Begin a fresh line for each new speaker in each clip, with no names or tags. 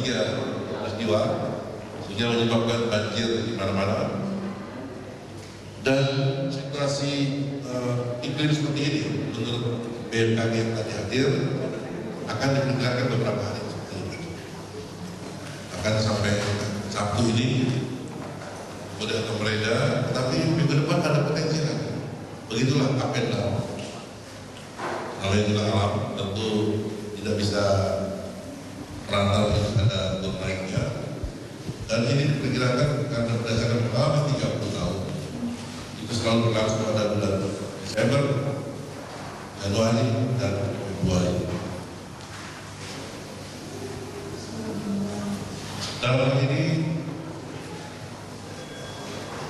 3 peristiwa sehingga menyebabkan banjir di mana-mana. Dan situasi iklim seperti ini menurut BMKG yang tadi hadir akan diperkirakan beberapa hari seperti ini. Akan sampai Sabtu ini kemudian akan mereda, tapi minggu depan ada potensi lagi. Begitulah up and down. Namanya juga alam, tentu tidak bisa merantau ada turun naiknya. Dan ini diperkirakan karena berdasarkan pengalaman 30 tahun itu selalu berlangsung pada bulan Desember, Januari, dan Februari. Dalam hal ini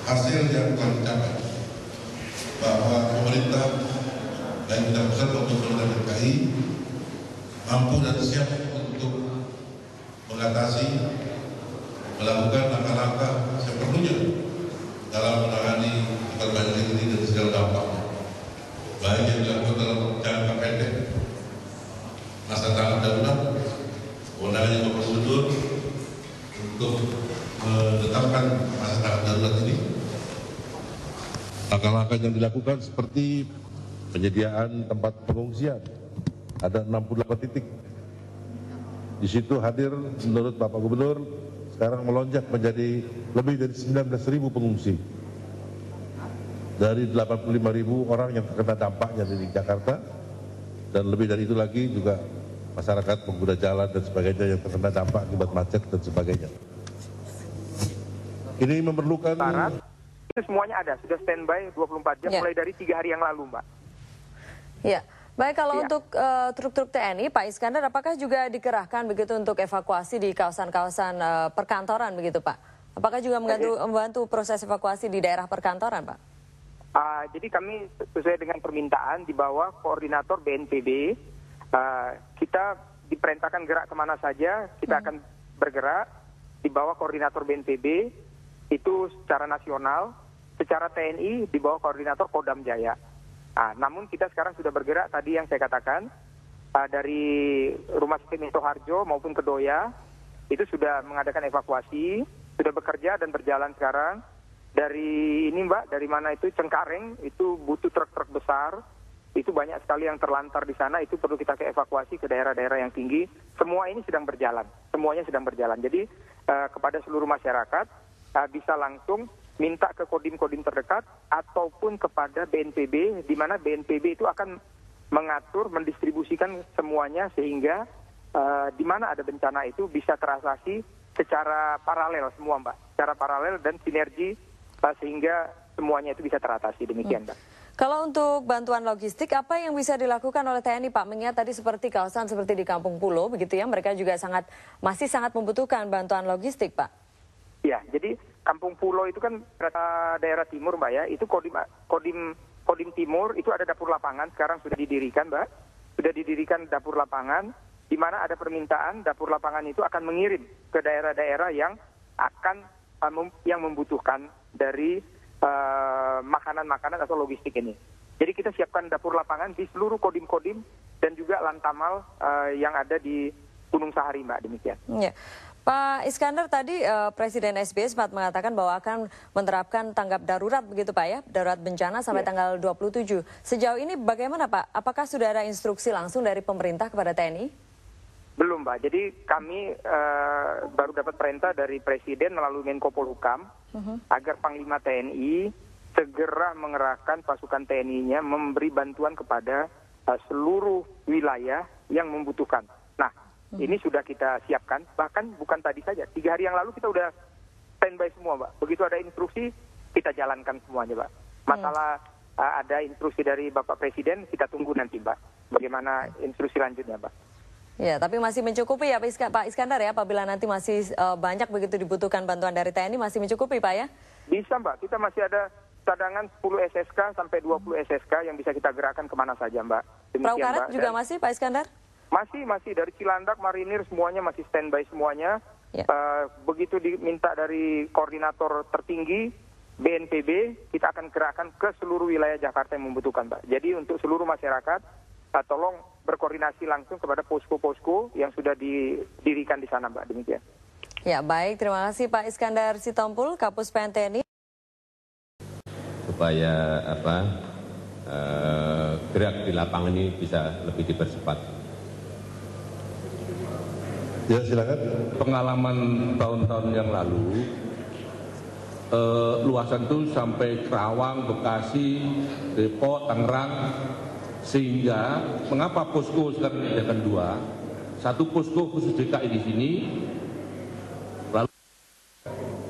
hasil yang telah dicapai bahwa pemerintah baik kita pusat maupun pemerintah DKI mampu dan siap untuk mengatasi, melakukan langkah-langkah seperlunya dalam menangani banjir ini dan segala dampaknya, baik yang dilakukan dalam jangka pendek, masa tanggap darurat, kewenangan Bapak Gubernur untuk menetapkan masa tanggap darurat ini. Langkah-langkah yang dilakukan seperti penyediaan tempat pengungsian, ada 68 titik. Di situ hadir menurut Bapak Gubernur sekarang melonjak menjadi lebih dari 19.000 pengungsi. Dari 85.000 orang yang terkena dampaknya di Jakarta, dan lebih dari itu lagi juga masyarakat pengguna jalan dan sebagainya yang terkena dampak akibat macet dan sebagainya. Ini memerlukan
itu semuanya ada, sudah standby 24 jam mulai dari 3 hari yang lalu, Mbak.
Ya, baik, kalau untuk truk-truk TNI, Pak Iskandar, apakah juga dikerahkan begitu untuk evakuasi di kawasan-kawasan perkantoran begitu, Pak? Apakah juga membantu proses evakuasi di daerah perkantoran, Pak?
Jadi kami sesuai dengan permintaan di bawah koordinator BNPB, kita diperintahkan gerak kemana saja, kita akan bergerak di bawah koordinator BNPB, itu secara nasional, secara TNI di bawah koordinator Kodam Jaya. Namun kita sekarang sudah bergerak tadi yang saya katakan, dari Rumah Sakit Minto Harjo maupun Kedoya, itu sudah mengadakan evakuasi, sudah bekerja dan berjalan sekarang. Dari ini Mbak, dari mana itu Cengkareng, itu butuh truk-truk besar, itu banyak sekali yang terlantar di sana, itu perlu kita evakuasi ke daerah-daerah yang tinggi. Semua ini sedang berjalan, semuanya sedang berjalan. Jadi kepada seluruh masyarakat bisa langsung minta ke kodim-kodim terdekat ataupun kepada BNPB, di mana BNPB itu akan mengatur, mendistribusikan semuanya sehingga di mana ada bencana itu bisa teratasi secara paralel semua Mbak, secara paralel dan sinergi sehingga semuanya itu bisa teratasi, demikian Mbak.
Kalau untuk bantuan logistik, apa yang bisa dilakukan oleh TNI, Pak? Mengingat tadi seperti kawasan seperti di Kampung Pulo, begitu ya, mereka juga masih sangat membutuhkan bantuan logistik, Pak.
Ya, jadi Kampung Pulo itu kan daerah timur, Mbak ya, itu Kodim Timur, itu ada dapur lapangan, sekarang sudah didirikan, Mbak. Sudah didirikan dapur lapangan, di mana ada permintaan dapur lapangan itu akan mengirim ke daerah-daerah yang yang membutuhkan dari makanan-makanan atau logistik ini. Jadi kita siapkan dapur lapangan di seluruh kodim-kodim dan juga lantamal yang ada di Gunung Sahari, Mbak, demikian.
Ya. Pak Iskandar, tadi Presiden SBY sempat mengatakan bahwa akan menerapkan tanggap darurat begitu Pak ya, darurat bencana sampai tanggal 27. Sejauh ini bagaimana Pak? Apakah sudah ada instruksi langsung dari pemerintah kepada TNI?
Belum Mbak, jadi kami baru dapat perintah dari Presiden melalui Menko Polhukam agar Panglima TNI segera mengerahkan pasukan TNI-nya memberi bantuan kepada seluruh wilayah yang membutuhkan. Nah, ini sudah kita siapkan, bahkan bukan tadi saja, 3 hari yang lalu kita udah standby semua Mbak. Begitu ada instruksi, kita jalankan semuanya Mbak. Masalah ada instruksi dari Bapak Presiden, kita tunggu nanti Mbak, bagaimana instruksi lanjutnya Mbak.
Ya, tapi masih mencukupi ya Pak Iskandar ya, apabila nanti masih banyak begitu dibutuhkan bantuan dari TNI, masih mencukupi Pak ya? Bisa
Mbak, kita masih ada cadangan 10 SSK sampai 20 SSK yang bisa kita gerakkan kemana saja Mbak.
Perahu karet juga masih Pak Iskandar?
Masih dari Cilandak, Marinir semuanya masih standby semuanya. Ya. Begitu diminta dari koordinator tertinggi BNPB, kita akan gerakkan ke seluruh wilayah Jakarta yang membutuhkan Mbak. Jadi untuk seluruh masyarakat, tolong berkoordinasi langsung kepada posko-posko yang sudah didirikan di sana, Mbak. Demikian.
Ya, baik. Terima kasih Pak Iskandar Sitompul, Kapus PNTNI.
Supaya gerak di lapangan ini bisa lebih dipercepat.
Ya, silakan.
Pengalaman tahun-tahun yang lalu, luasan itu sampai Kerawang, Bekasi, Depok, Tangerang, sehingga mengapa posko sekarang disediakan 2, 1 posko khusus DKI di sini. Lalu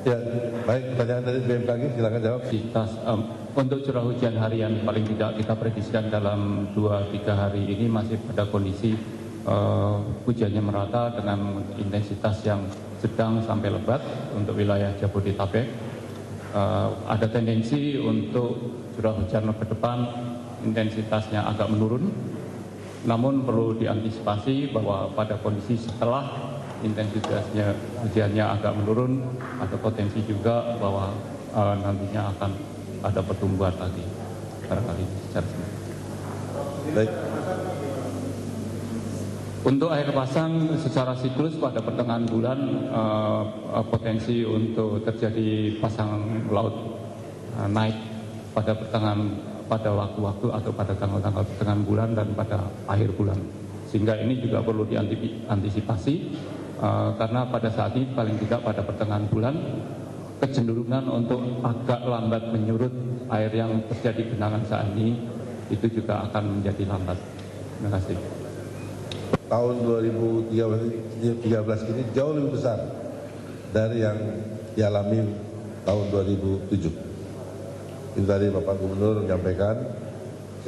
Ya, baik, pertanyaan dari BMKG, silakan jawab.
Untuk curah hujan harian paling tidak kita prediksikan dalam 2-3 hari ini masih pada kondisi hujannya merata dengan intensitas yang sedang sampai lebat untuk wilayah Jabodetabek. Ada tendensi untuk curah hujan ke depan intensitasnya agak menurun, namun perlu diantisipasi bahwa pada kondisi setelah intensitasnya hujannya agak menurun, ada potensi juga bahwa nantinya akan ada pertumbuhan lagi barangkali secara sendiri.
Baik.
Untuk air pasang secara siklus pada pertengahan bulan potensi untuk terjadi pasang laut naik pada waktu-waktu atau pada tanggal-tanggal pertengahan bulan dan pada akhir bulan. Sehingga ini juga perlu diantisipasi karena pada saat ini paling tidak pada pertengahan bulan kecenderungan untuk agak lambat menyurut air yang terjadi genangan saat ini itu juga akan menjadi lambat. Terima kasih.
Tahun 2013 ini jauh lebih besar dari yang dialami tahun 2007. Itu tadi Bapak Gubernur menyampaikan,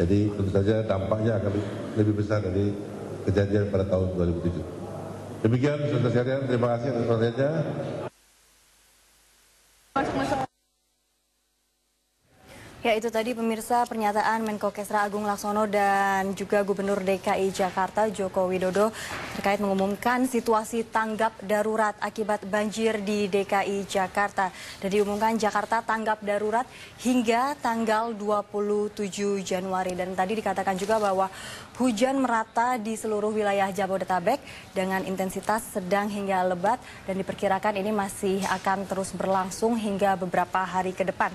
jadi tentu saja dampaknya akan lebih besar dari kejadian pada tahun 2007. Demikian, saudara sekalian, terima kasih atas perhatiannya.
Ya, itu tadi pemirsa pernyataan Menko Kesra Agung Laksono dan juga Gubernur DKI Jakarta Joko Widodo terkait mengumumkan situasi tanggap darurat akibat banjir di DKI Jakarta. Dan diumumkan Jakarta tanggap darurat hingga tanggal 27 Januari. Dan tadi dikatakan juga bahwa hujan merata di seluruh wilayah Jabodetabek dengan intensitas sedang hingga lebat dan diperkirakan ini masih akan terus berlangsung hingga beberapa hari ke depan.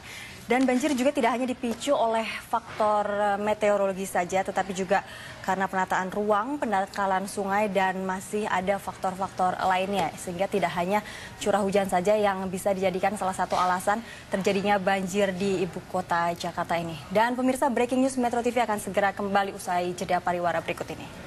Dan banjir juga tidak hanya dipicu oleh faktor meteorologi saja, tetapi juga karena penataan ruang, pendangkalan sungai, dan masih ada faktor-faktor lainnya. Sehingga tidak hanya curah hujan saja yang bisa dijadikan salah satu alasan terjadinya banjir di ibu kota Jakarta ini. Dan pemirsa, breaking news Metro TV akan segera kembali usai jeda pariwara berikut ini.